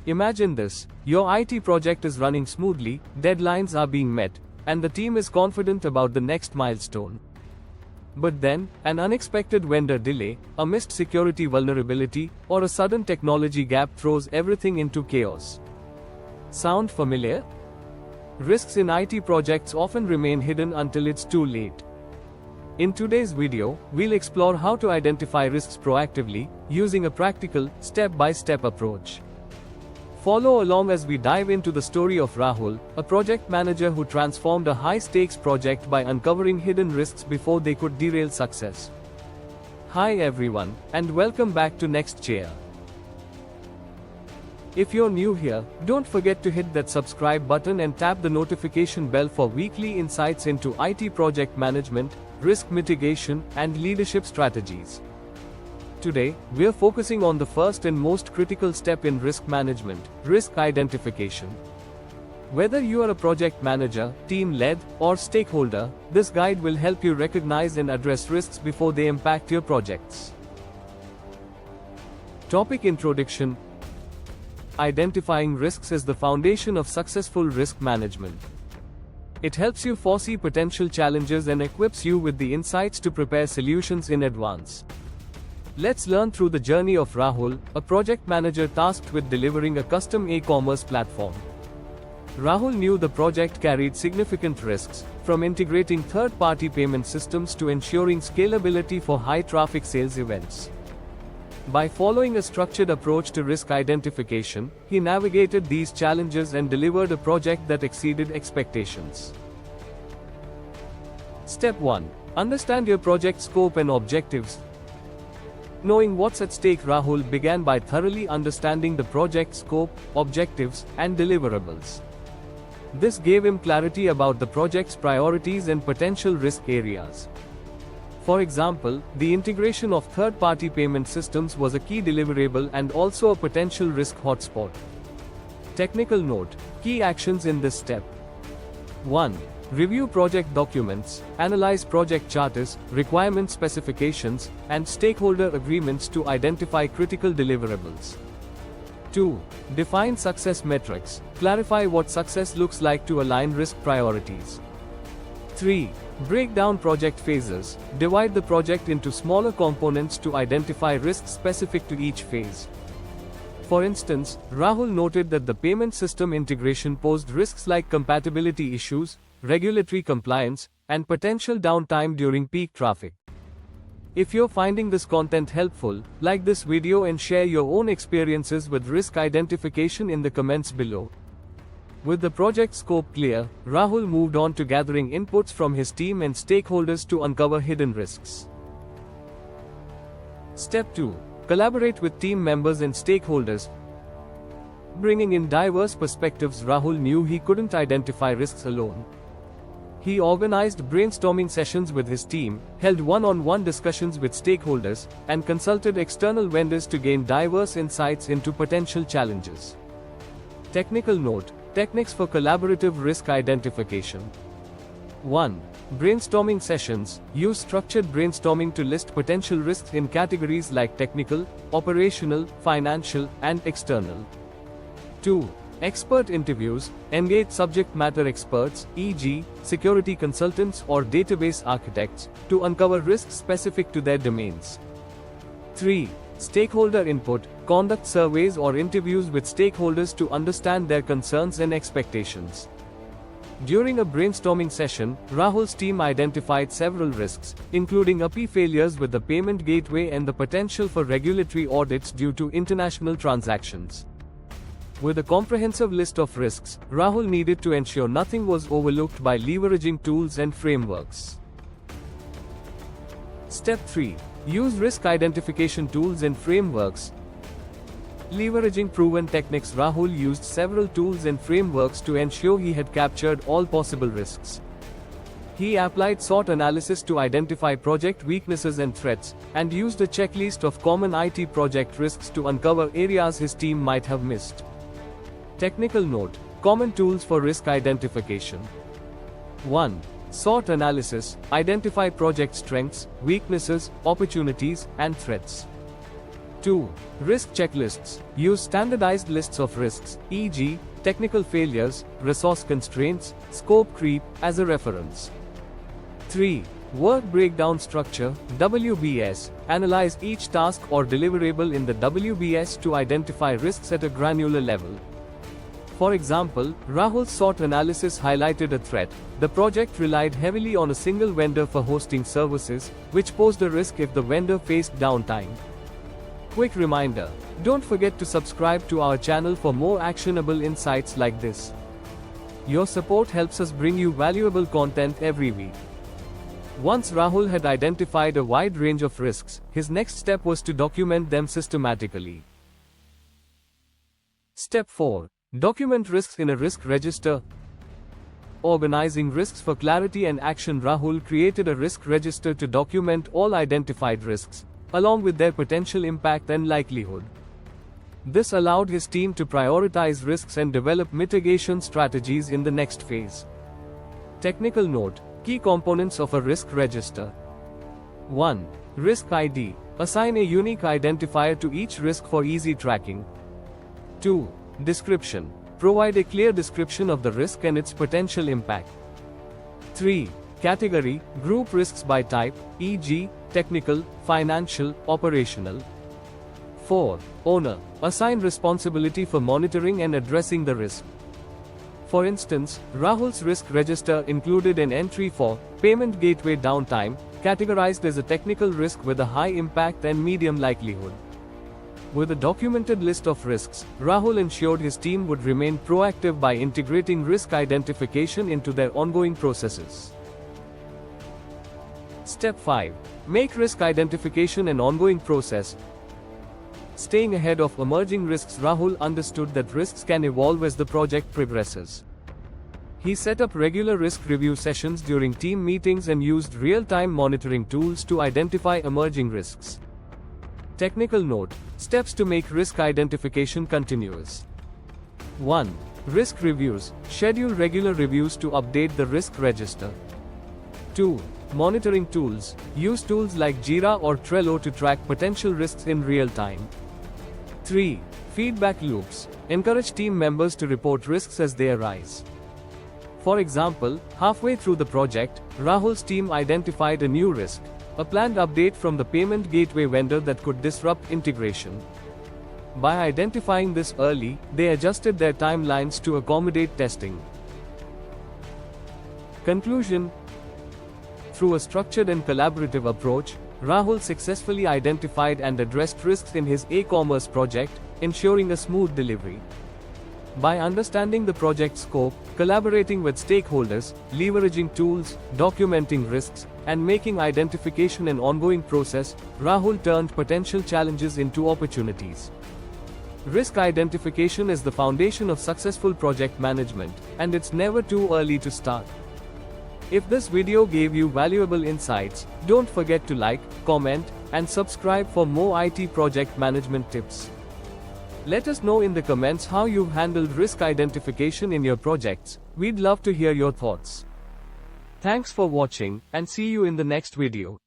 Imagine this: your IT project is running smoothly, deadlines are being met, and the team is confident about the next milestone. But then, an unexpected vendor delay, a missed security vulnerability, or a sudden technology gap throws everything into chaos. Sound familiar? Risks in IT projects often remain hidden until it's too late. In today's video, we'll explore how to identify risks proactively, using a practical, step-by-step approach. Follow along as we dive into the story of Rahul, a project manager who transformed a high-stakes project by uncovering hidden risks before they could derail success. Hi everyone, and welcome back to Next Chair. If you're new here, don't forget to hit that subscribe button and tap the notification bell for weekly insights into IT project management, risk mitigation, and leadership strategies. Today, we're focusing on the first and most critical step in risk management: risk identification. Whether you are a project manager, team lead, or stakeholder, this guide will help you recognize and address risks before they impact your projects. Topic Introduction. Identifying risks is the foundation of successful risk management. It helps you foresee potential challenges and equips you with the insights to prepare solutions in advance. Let's learn through the journey of Rahul, a project manager tasked with delivering a custom e-commerce platform. Rahul knew the project carried significant risks, from integrating third-party payment systems to ensuring scalability for high-traffic sales events. By following a structured approach to risk identification, he navigated these challenges and delivered a project that exceeded expectations. Step 1. Understand your project scope and objectives. Knowing what's at stake, Rahul began by thoroughly understanding the project scope, objectives, and deliverables. This gave him clarity about the project's priorities and potential risk areas. For example, the integration of third-party payment systems was a key deliverable and also a potential risk hotspot. Technical note: key actions in this step. 1. Review project documents, analyze project charters, requirement specifications, and stakeholder agreements to identify critical deliverables. 2. Define success metrics, clarify what success looks like to align risk priorities. 3. Break down project phases, divide the project into smaller components to identify risks specific to each phase. For instance, Rahul noted that the payment system integration posed risks like compatibility issues, regulatory compliance, and potential downtime during peak traffic. If you're finding this content helpful, like this video and share your own experiences with risk identification in the comments below. With the project scope clear, Rahul moved on to gathering inputs from his team and stakeholders to uncover hidden risks. Step 2. Collaborate with team members and stakeholders. Bringing in diverse perspectives, Rahul knew he couldn't identify risks alone. He organized brainstorming sessions with his team, held one-on-one discussions with stakeholders, and consulted external vendors to gain diverse insights into potential challenges. Technical note: techniques for collaborative risk identification. 1. Brainstorming sessions. Use structured brainstorming to list potential risks in categories like technical, operational, financial, and external. 2. Expert interviews. Engage subject matter experts, e.g., security consultants or database architects, to uncover risks specific to their domains. 3. Stakeholder input. Conduct surveys or interviews with stakeholders to understand their concerns and expectations. During a brainstorming session, Rahul's team identified several risks, including API failures with the payment gateway and the potential for regulatory audits due to international transactions. With a comprehensive list of risks, Rahul needed to ensure nothing was overlooked by leveraging tools and frameworks. Step 3. Use risk identification tools and frameworks. Leveraging proven techniques, Rahul used several tools and frameworks to ensure he had captured all possible risks. He applied SWOT analysis to identify project weaknesses and threats, and used a checklist of common IT project risks to uncover areas his team might have missed. Technical note: common tools for risk identification. 1. SWOT analysis. Identify project strengths, weaknesses, opportunities, and threats. 2. Risk checklists. Use standardized lists of risks, e.g., technical failures, resource constraints, scope creep, as a reference. 3. Work breakdown structure, WBS. Analyze each task or deliverable in the WBS to identify risks at a granular level. For example, Rahul's SWOT analysis highlighted a threat. The project relied heavily on a single vendor for hosting services, which posed a risk if the vendor faced downtime. Quick reminder, don't forget to subscribe to our channel for more actionable insights like this. Your support helps us bring you valuable content every week. Once Rahul had identified a wide range of risks, his next step was to document them systematically. Step 4. Document risks in a risk register. Organizing risks for clarity and action. Rahul created a risk register to document all identified risks, along with their potential impact and likelihood. This allowed his team to prioritize risks and develop mitigation strategies in the next phase. Technical note: key components of a risk register. 1. Risk ID. Assign a unique identifier to each risk for easy tracking. 2. Description. Provide a clear description of the risk and its potential impact. 3. Category. Group risks by type, e.g., technical, financial, operational. 4. Owner. Assign responsibility for monitoring and addressing the risk. For instance, Rahul's risk register included an entry for payment gateway downtime, categorized as a technical risk with a high impact and medium likelihood. With a documented list of risks, Rahul ensured his team would remain proactive by integrating risk identification into their ongoing processes. Step 5. Make risk identification an ongoing process. Staying ahead of emerging risks. Rahul understood that risks can evolve as the project progresses. He set up regular risk review sessions during team meetings and used real-time monitoring tools to identify emerging risks. Technical note: steps to make risk identification continuous. 1. Risk reviews. Schedule regular reviews to update the risk register. 2. Monitoring tools. Use tools like Jira or Trello to track potential risks in real time. 3. Feedback loops. Encourage team members to report risks as they arise. For example, halfway through the project, Rahul's team identified a new risk, a planned update from the payment gateway vendor that could disrupt integration. By identifying this early, they adjusted their timelines to accommodate testing. Conclusion: through a structured and collaborative approach, Rahul successfully identified and addressed risks in his e-commerce project, ensuring a smooth delivery. By understanding the project scope, collaborating with stakeholders, leveraging tools, documenting risks, and making identification an ongoing process, Rahul turned potential challenges into opportunities. Risk identification is the foundation of successful project management, and it's never too early to start. If this video gave you valuable insights, don't forget to like, comment, and subscribe for more IT project management tips. Let us know in the comments how you've handled risk identification in your projects. We'd love to hear your thoughts. Thanks for watching, and see you in the next video.